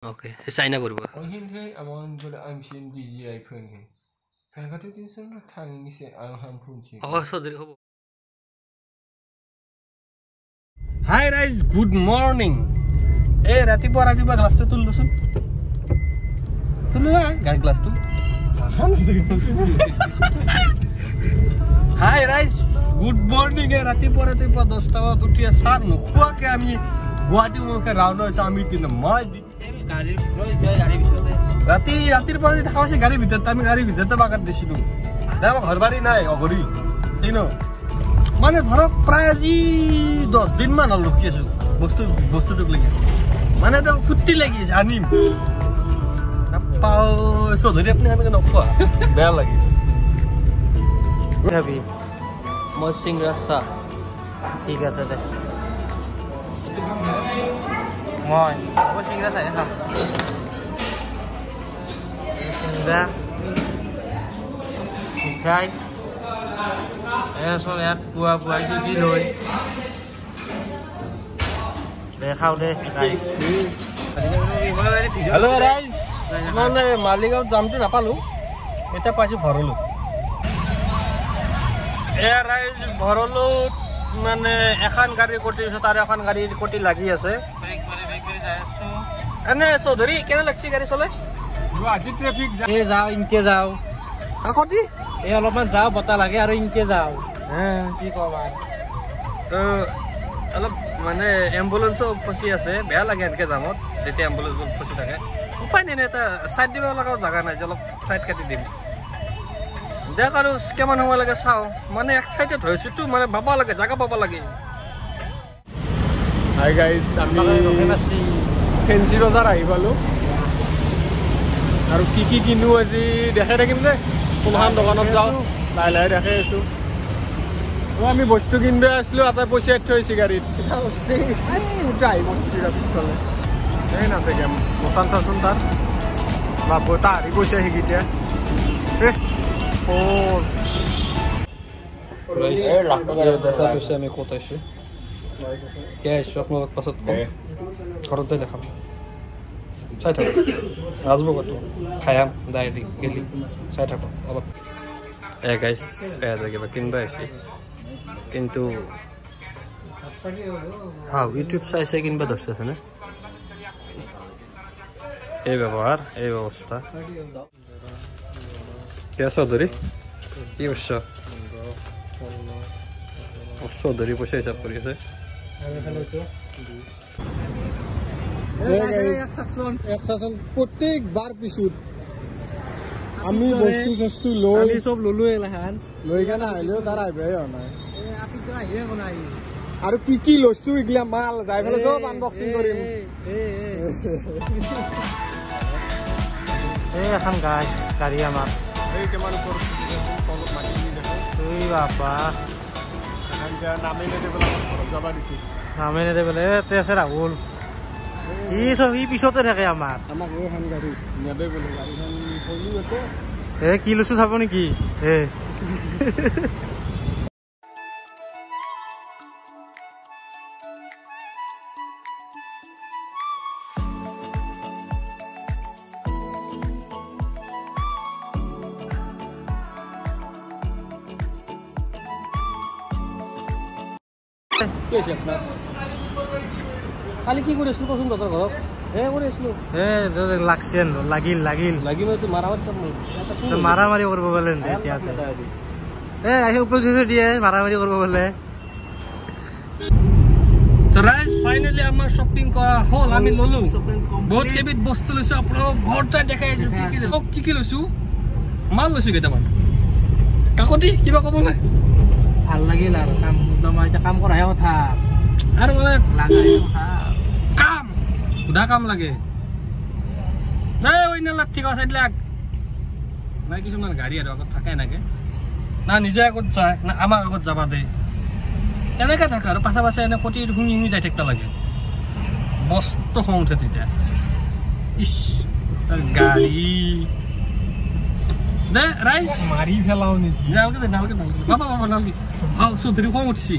Okay, China berubah. Hindi among good I'm seeing DJI phone. Can I go to this and tang say I'm harmful. Oh, so there hobo. Hi guys, good morning. Rati glass to listen. Guys, glass to. Hi guys, good morning. Rati pora to dosta to tia san no khua ke ami Guwahati muke round hoise ami tin moi रातिर पनि देखाउँछ गाडी भित्र त हामी गाडी भित्र त बाकर दिसिनु दामा घरबारी नाइ अगरी तिन माने धरक प्राय जी 10 दिन मा नलुकिएछु वस्तु टुक लागि माने त फुट्टी लागि जानी पाउ सो धरि पनि हामी नखवा बेल लागि अभी मसिङ रसा ठीक আছে দে মই मसिङ रसा है Sehingga Mitai so lihat buah-buah itu di loy Dekau deh guys Halo guys Mana Maligao jam tu napalu Kita pasti Bharolu guys Bharolu মানে এখন গাড়ি কোটি তার এখন গাড়ি কোটি লাগি আছে এনে চৌধুৰী কেনে লাগছি গাড়ি চলে আজি ট্ৰাফিক যাও ইনকে যাও আকতি এই অলপমান যাও বতা লাগে আৰু ইনকে যাও কি কবা তো অলপ মানে এম্বুলেন্সও ফসি আছে বেয়া লাগে এনকে যামত যেতিয়া এম্বুলেন্স ফসি থাকে উপায় নাই এটা সাইড দিব লগাও জায়গা নাই অলপ সাইড কাটি দিম দেখ আৰু কেমন সময় লাগে চাও মানে এক সাইডে ধৰিছো তো মানে বাবা লাগে জায়গা পাবা লাগে হাই গাইস আমি ফেন্সি বাজাৰ আহি পালো আৰু কি কিনো আজি দেখাই থাকিম দে কোনখন দোকানত যাও লাহে দেখাই আছো আমি বস্তু কিনবে আসলো এটা পইচা থৈছি গাড়ীত আহি বসছি পিছফালে এই নাছে কেম মচান চাচোন তাৰ বাবু তা হাৰি পইচা শিকিতিয়া আমি ক'ত আছো আপোনালোক পাছত ঘৰত যাই দেখাম চাই থাকো ৰাজভোগ খায়াম ডাইৰেক্ট গেলি চাই থাকো অলপ গাইছ কিবা কিনবা আহিছে কিন্তু ইউটিউব চাইছে কিনবা ধৰছে আছে নে এই ব্যৱহাৰ এই ব্যৱস্থা চৌধুৰী কি কৰিছ চৌধুৰী পইচা হিচাপ কৰি আছে প্ৰত্যেকবাৰ পিছত আমি বস্তু লৈ চব ললো লৈ কেনে আহিলেও তাৰ আহিবই নাই আৰু কি লৈছো এইগিলা মাল যাই পেলাই চব আনবক্সিং কৰিম এখন গাড়ী আমাৰ কেমান ওপৰত বাবা নামেই নেদেবলৈ ঘৰত যাব দিছে নামেই নেদেবলৈ আছে ৰাহুল ই পিছতে থাকে আমাৰ আমাক এইখন গাড়ী নেদে বোলে গাড়ীখন কি লৈছো চাব নেকি কালি কি কৰিছিলো কচোন তহঁতৰ ঘৰত কৰিছিলো লাগিল মাৰামাৰি কৰিব বোলে উপস্থিত দিয়ে মাৰামাৰি কৰিব বোলে ফাইনেলি আমাৰ শ্বপিং কৰা হ'ল আমি ললো বহুত কেইবিধ বস্তু লৈছো আপোনালোকক ঘৰত যাই দেখাই আছো কি লৈছো মাল লৈছো কেইটামান কাকতি কিবা ক'ব নাই ভাল লাগিল আৰু কাম কৰাহে কথা আৰু মানে কাম সুধা কাম লাগে ঠিক আছে নাই কিছুমান গাড়ী আৰু আগত থাকে এনেকে না নিজে আগত যায় না আমাক আগত যাবা দে তেনেকে থাকে আৰু পাছে পাছে এনে প্ৰতি শুঙি যাই থাকিব লাগে মস্ত খং উঠে তেতিয়া ইছ গাড়ী দে ৰাইজ মাৰি পেলাও নেকি নালকে বাবা নালকে চৌধুৰী খং উঠিছি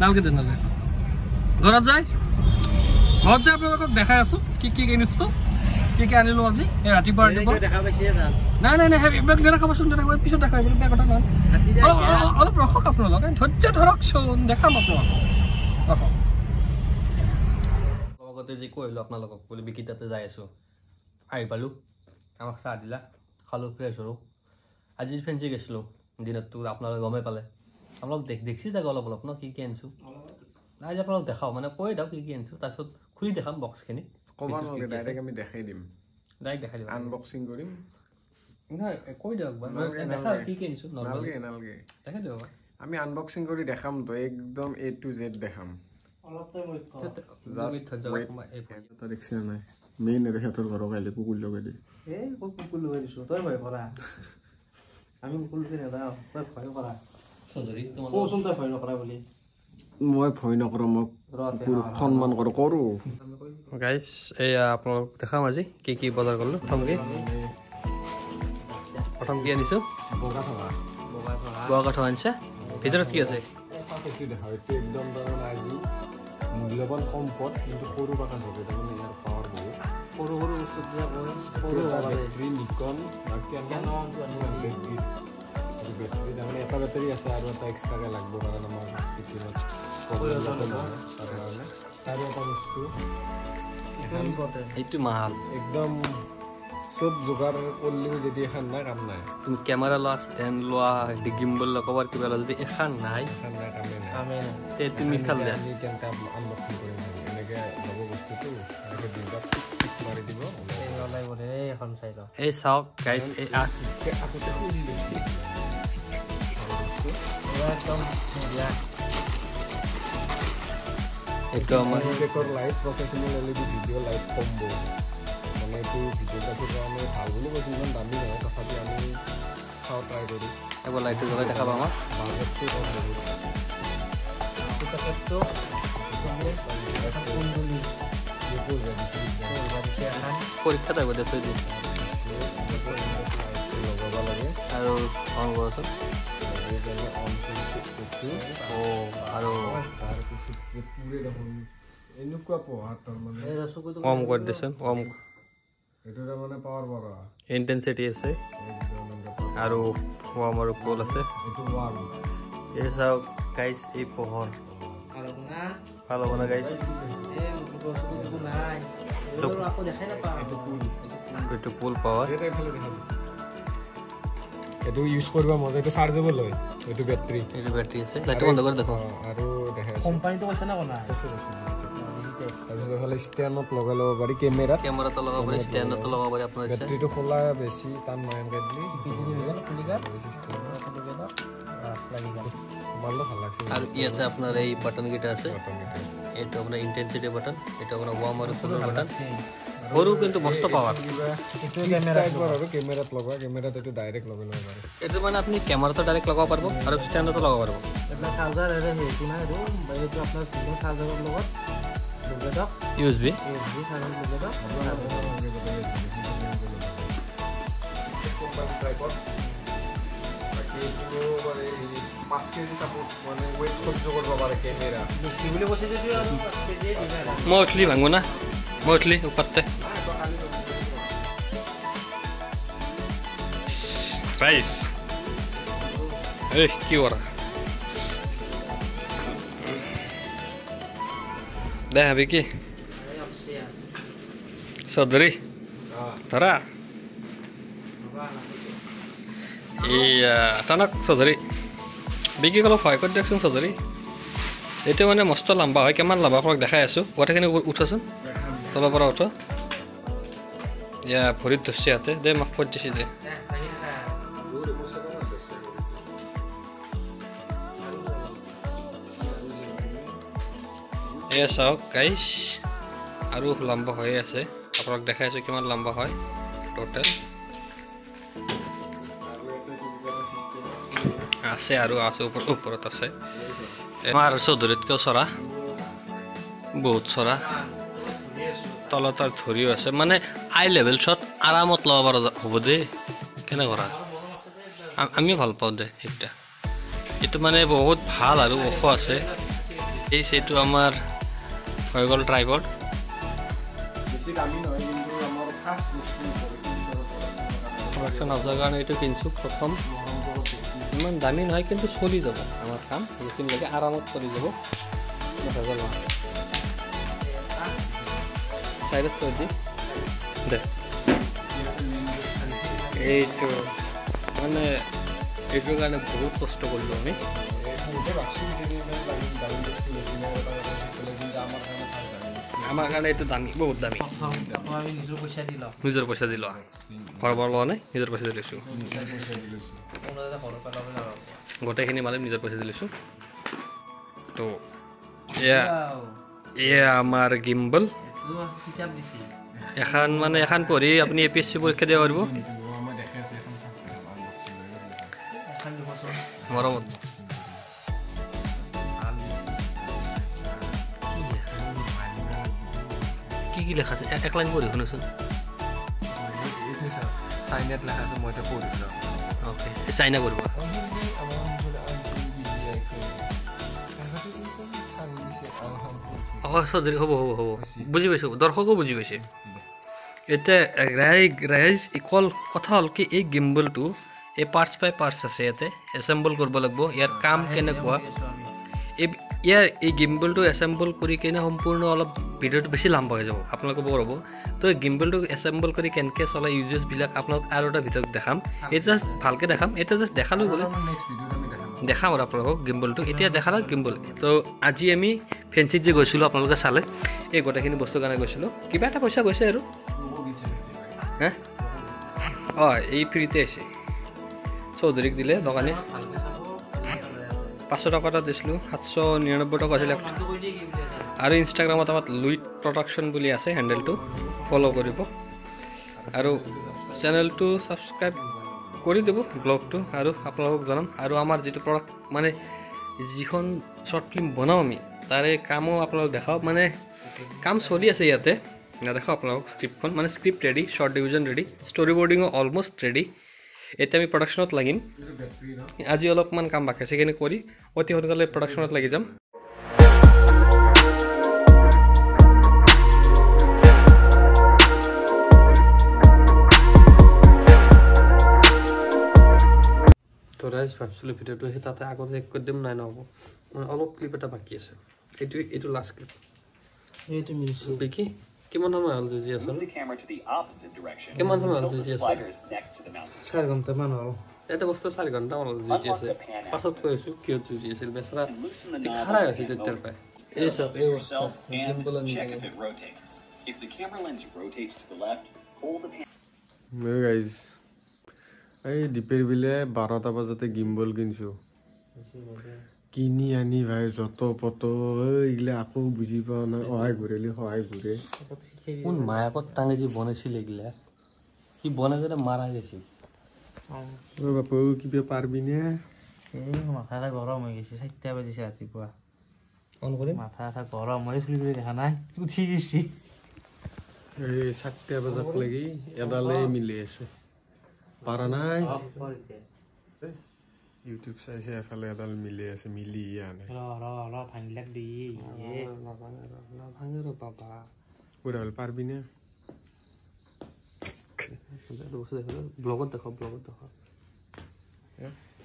নালকে দে ঘৰত যায় ঘৰত যে আপোনালোকক দেখাই আছো কি কি কিনিছো কি কি আনিলো আজি এই ৰাতিপুৱা নাই নাই নাই এইবিলাক দেখাবচোন দেখাব পিছত দেখাব বেয়া কথা নহয় অলপ ৰখক আপোনালোকে ধৈৰ্য ধৰকচোন দেখাম আপোনালোকক ৰখক লগতে যি কৈলো আপোনালোকক বুলি বিকিতাতে যাই আছো আহি পালো আমাক চাহ দিলা খালো ফ্ৰেছ হলো আজি ফেঞ্চি গৈছিলো দিনততো আপোনালোকে গমেই পালে আপোনালোক দেখছি চাগে অলপ অলপ ন কি কি আনিছো নাই যে আপোনালোক দেখাও মানে কৈ দিয়ক কি কি আনিছো তাৰপিছত খুলি দেখাম বক্সখিনি ডাইৰেক্ট আমি দেখাই দিম ডাইৰেক্ট দেখাই দিম আনবক্সিং কৰিম নহয় কৈ দিয়ক দেখা কি কি আনিছো নালগে নালগে দেখাই দিয়ক আমি আনবক্সিং কৰি দেখাম তো একদম A to Z দেখাম দেখছি নাই মেইন সিহঁতৰ ঘৰৰ কাইলৈ কুকুৰ লগাই দি কুকুৰ লগাই দিছো তই ভয় কৰা আমি কুকুৰকে নেদাও তই ভয় কৰা কচোন তই ভয় নকৰা বুলি মই ভয় নকৰো মই কুকুৰক সন্মান কৰো গাইজ এয়া আপোনালোক দেখাম আজি কি কি বজাৰ কৰিলো প্ৰথম কি আনিছো বগা কাঠৰ আনিছে ভিতৰত কি আছে একদম আজি মূল্যৱান সম্পদ কিন্তু সৰু বাগান থাকে তাৰমানে ইয়াৰ পাৱাৰ বহুত সৰু সৰু বস্তু বেটাৰী নিকন বেটাৰী তাৰমানে এটা বেটাৰী আছে আৰু এটা এক্সট্ৰাকৈ লাগিব কাৰণ আমাৰ কিচেনত আৰু এটা বস্তু এইটো মাল একদম চব যোগাৰ কৰিলেও যদি এখন নাই কাম নাই তুমি কেমেৰা লোৱা ষ্টেণ্ড লোৱা গিম্বল লোৱা কভাৰ কিবা লোৱা যদি এখন নাই কামেই নাই তে তুমি খাল দিয়া আমি কেনেকৈ আনবক্সিং কৰিম এনেকৈ ল'ব বস্তুটো এনেকৈ দিনটাত ঠিক মাৰি দিব এখন চাই লওঁ এই চাওক গাইজ এই আগতে খুলি লৈছে একদম এইটো আমাৰ light professional LED video' light combo মানে এইটো ভিডিঅ' গ্ৰাফিৰ কাৰণে ভাল বুলি কৈছোঁ ইমান দামী নহয় তথাপি আমি চাওঁ ট্ৰাই কৰি এবাৰ লাইটটো জ্বলাই দেখাবা আমাক বাজেটটো কম পৰীক্ষা থাকিব দে থৈ দিম লগাব লাগে আৰু অন কৰচোন আৰু এনেকুৱা পঢ়া তাৰমানে কম কৰি দিছোন কম এইটো তাৰমানে পাৱাৰ পৰা ইণ্টেনচিটি আছে আৰু ৱাৰ্ম আৰু কোল আছে এইটো ৱাৰ্ম এই চাওক গাইজ এই পোহৰ ভাল হ'ব না গাইজ এইটো পুল পাৱাৰ এইটো ইউজ কৰিব মজা এইটো চাৰ্জেবল হয় এইটো বেটাৰী আছে লাইটটো বন্ধ কৰি দেখো আৰু দেখাই কোম্পানীটো কৈছে না কোনা তাৰপিছত এইফালে ষ্টেণ্ডত লগাই ল'ব পাৰি কেমেৰাটো লগাব পাৰি ষ্টেণ্ডতো লগাব পাৰি আপোনাৰ ইচ্ছা বেটাৰীটো খোলা বেছি টান নহয় ভাল লাগছে আৰু ইয়াতে আপোনাৰ এই বাটন কেইটা আছে এইটো আপোনাৰ ইণ্টেনচিটি বাটন এইটো আপোনাৰ ৱাৰ্ম আৰু কুলৰ বাটন সৰু কিন্তু মস্ত পাৱাৰ কেমেৰাত লগোৱা কেমেৰাত এইটো ডাইৰেক্ট লগাই ল'ব পাৰে এইটো মানে আপুনি কেমেৰাটো ডাইৰেক্ট লগাব পাৰিব আৰু ষ্টেণ্ডতো লগাব পাৰিব চাৰ্জাৰ সেইটো নাই এইটো আপোনাৰ চাৰ্জাৰৰ লগত USB মই উঠলি ভাঙো না মই উঠলি ওপৰতে প্ৰাইচ এই কি কৰা দে হাবি কি চৌধুৰী ধৰা এইয়া টানক চৌধুৰী বিকি অলপ সহায় কৰি দিয়কচোন চৌধুৰী এইটো মানে মস্ত লম্বা হয় কিমান লম্বা আপোনাক দেখাই আছোঁ গোটেইখিনি উঠোচোন তলৰ পৰা উঠ ইয়া ভৰিত ধৰিছে ইয়াতে দে মাক ফট দিছে দে এয়া চাওক গাইজ আৰু লম্বা হৈ আছে আপোনাক দেখাই আছোঁ কিমান লম্বা হয় টোটেল আছে আৰু আছে ওপৰত আছে আমাৰ চৌধুৰীতকৈও চৰা বহুত চৰা তলত আৰু ধৰিও আছে মানে আই লেভেলছত আৰামত ল'ব পৰা হ'ব দেই কেনে কৰা আমি ভাল পাওঁ দে এতিয়া এইটো মানে বহুত ভাল আৰু ওখ আছে এইটো আমাৰ হৈ গ'ল ট্ৰাইপড বেছি দামী নহয় কিন্তু আমাৰ ফাৰ্ষ্ট বস্তু প্ৰডাকশ্যন হাউচৰ কাৰণে এইটো কিনিছোঁ প্ৰথম ইমান দামী নহয় কিন্তু চলি যাব আমাৰ কাম যিখিনি লাগে আৰামত চলি যাব 10,000 টকা চাইডত থৈ দি দে এইটো মানে এইটোৰ কাৰণে বহুত কষ্ট কৰিলোঁ আমি আমাৰ কাৰণে এইটো দামী বহুত দামী নিজৰ পইচা দি লোৱা ঘৰবৰ লোৱা নাই নিজৰ পইচা দি লৈছোঁ গোটেইখিনি মানে নিজৰ পইচা দি লৈছোঁ তো এয়া আমাৰ গিম্বল এখন মানে এখন পঢ়ি আপুনি APSC পৰীক্ষা দিব পাৰিব মৰমত কি লেখা আছে এক লাইন পঢ়ি শুনোচোন চাইনাত লেখা আছে মই পঢ়িছো অ'কে চাইনা কৰিব চৌধুৰী হ'ব হ'ব হ'ব বুজি পাইছোঁ দৰ্শকো বুজি পাইছে এতিয়া ৰাইজ ইকুৱেল কথা হ'ল কি এই গিম্বলটো এই পাৰ্টছ বাই পাৰ্টছ আছে ইয়াতে এছেম্বল কৰিব লাগিব ইয়াৰ কাম কেনেকুৱা এই গিম্বলটো এছেম্বল কৰি কিনে সম্পূৰ্ণ অলপ ভিডিঅ'টো বেছি লাম্বা হৈ যাব আপোনালোকে বৰ হ'ব তো গিম্বলটো এছেম্বল কৰি কেনেকৈ চলাই ইউজেছবিলাক আপোনালোক আৰু এটা ভিতৰত দেখাম এইটো জাষ্ট ভালকৈ দেখাম এইটো জাষ্ট দেখালোঁ গ'লে দেখাম আৰু আপোনালোকক গিম্বলটো এতিয়া দেখালোঁ গিম্বল তো আজি আমি ফেঞ্চিত যে গৈছিলোঁ আপোনালোকে চালে এই গোটেইখিনি বস্তুৰ কাৰণে গৈছিলোঁ কিবা এটা পইচা গৈছে আৰু হা অঁ এই ফ্ৰীতে আছে চৌধুৰীক দিলে দোকানী 500 টকা এটা দিছিলোঁ 799 টকা আছিলে আৰু ইনষ্টাগ্ৰামত আমাৰ লুইট প্ৰডাকশ্যন বুলি আছে হেণ্ডেলটো ফ'ল' কৰিব আৰু চেনেলটো ছাবস্ক্ৰাইব কৰি দিব ব্লগটো আৰু আপোনালোকক জনাম আৰু আমাৰ যিটো প্ৰডাক্ট মানে যিখন শ্বৰ্ট ফিল্ম বনাওঁ আমি তাৰে কামো আপোনালোক দেখাওক মানে কাম চলি আছে ইয়াতে নেদেখাওঁ আপোনালোকক স্ক্ৰিপ্টখন মানে script ready short division ready story বৰ্ডিঙো অলমষ্ট ৰেডি এতিয়া আমি প্ৰডাকশ্যনত লাগিম আজি অলপমান কাম বাকী আছে সেইখিনি কৰি অতি সোনকালে প্ৰডাকশ্যনত লাগি যাম তো ৰাইজ ভাবিছিলোঁ ভিডিঅ'টো সেই তাতে আগতে এক কৰি দিম নাই নহ'ব মানে অলপ ক্লিপ এটা বাকী আছে এইটো লাষ্ট ক্লিপ এইটো বিকি কিমান সময় হ'ল যুঁজি আছ কিমান সময় হ'ল যুঁজি আছ 4 ঘণ্টামান হ'ল এটা বস্তু 4 ঘণ্টামান হ'ল যুঁজি আছে পাছত কৈ আছোঁ কিয় যুঁজি আছিল বেচৰা খাৰাই হৈছে তেতিয়াৰ পৰাই এই চব এই বস্তু গাইজ এই দীপেৰ বিলে 12টা বজাতে গিম্বল কিনিছোঁ কিনি আনি ভাই যত পত এইগিলা আকৌ বুজি পোৱা নাই সহায় ঘূৰিলে সহায় ঘূৰে কোন মায়াকত টাঙি যে বনাইছিল এইগিলা কি বনাই যেনে মাৰা গৈছিল বাপু কিবা পাৰিবিনে এই মাথা এটা গৰম হৈ গৈছে 4টা বাজিছে ৰাতিপুৱা অন কৰি মাথা এটা গৰম হৈ চুলি কৰি দেখা নাই উঠি গৈছি এই 4টা বজাত লাগি এডালেই মিলি আছে পাৰা নাই ইউটিউব চাইছে এফালে এডাল মিলি আছে মিলি আনে ভাঙিলাক দি ভাঙে ৰ বাবা উৰাল পাৰিবিনে ব্লগত দেখক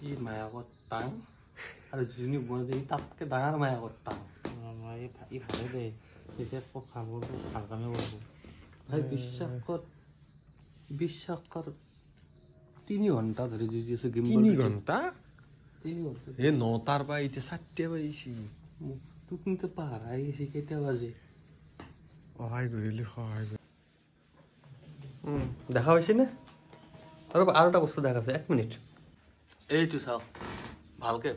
ই মায়াকত টাং আৰু যোনে বনাই তাতকৈ ডাঙৰ মায়াকত টাং ই ভালে দে তেতিয়া ভাল কামে কৰিব ভাই বিশ্বাস কৰ 3 ঘণ্টা ধৰি যুঁজি আছো 3 ঘণ্টা এই 9টাৰ পৰা এতিয়া 4টা বাজিছি তোক কিন্তু পাহাৰাই গৈছে কেইটা বাজে সহায় কৰিলে সহায় দেখা পাইছেনে আৰু এটা বস্তু দেখাইছে 1 মিনিট এইটো চাওক ভালকে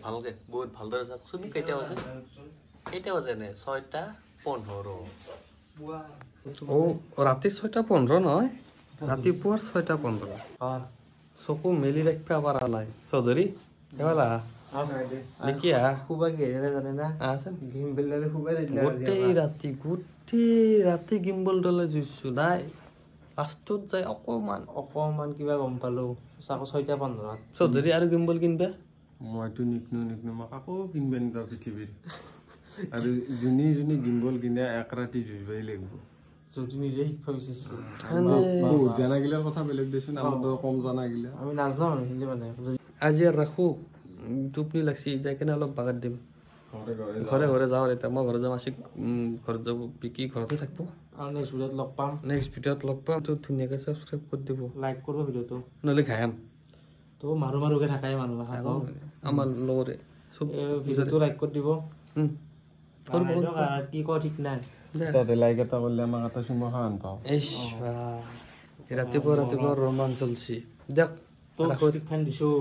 বহুত ভালদৰে চাওকচোন কেইটা বাজে নে 6:15 ৰাতি 6:15 নহয় ৰাতিপুৱাৰ 6:15 চকু মেলি ৰাখিব পৰা নাই চৌধুৰী এবালা দেখি খুবা গেৰে জানে না গিম্বল ডালে খুবা দিলা গোটেই ৰাতি গিম্বল ডালে জুইছো নাই লাষ্টত যাই অকমান কিবা গম পালো 6:15 চৌধুৰী আৰু গিম্বল কিনবা মইতো নিকনো মোক আকৌ কিনবা নিবা পৃথিৱীৰ আৰু যোনে গিম্বল কিনে এক ৰাতি জুইবাই লাগিব যদি নিজে শিক্ষা বিচাৰিছে জানাগিলাৰ কথা বেলেগ দেচোন আমাৰ কম জানাগিলা আমি নাজানো হিন্দী মানে আজি আৰু ৰাখো টোপনি লাগছি যাই কিনে অলপ বাগাত দিম ঘৰে ঘৰে যাওঁ এতিয়া মই ঘৰত যাম আছিক ঘৰত যাব বিকি ঘৰতে থাকিব আৰু নেক্সট ভিডিঅ'ত লগ পাম নেক্সট ভিডিঅ'ত লগ পাম তো ধুনীয়াকৈ ছাবস্ক্ৰাইব কৰি দিব লাইক কৰিব ভিডিঅ'টো নহ'লে ঘায়াম তো মাৰুকে থাকাই মানুহ আমাৰ লগতে চব ভিডিঅ'টো লাইক কৰি দিব কি কয় ঠিক নাই তাতে লাইক এটা কৰিলে আমাক এটা চুমা খান পাওঁ ৰাতিপুৱা ৰোমান চলছি দিয়ক তো ষ্টিক ফেন দিছোঁ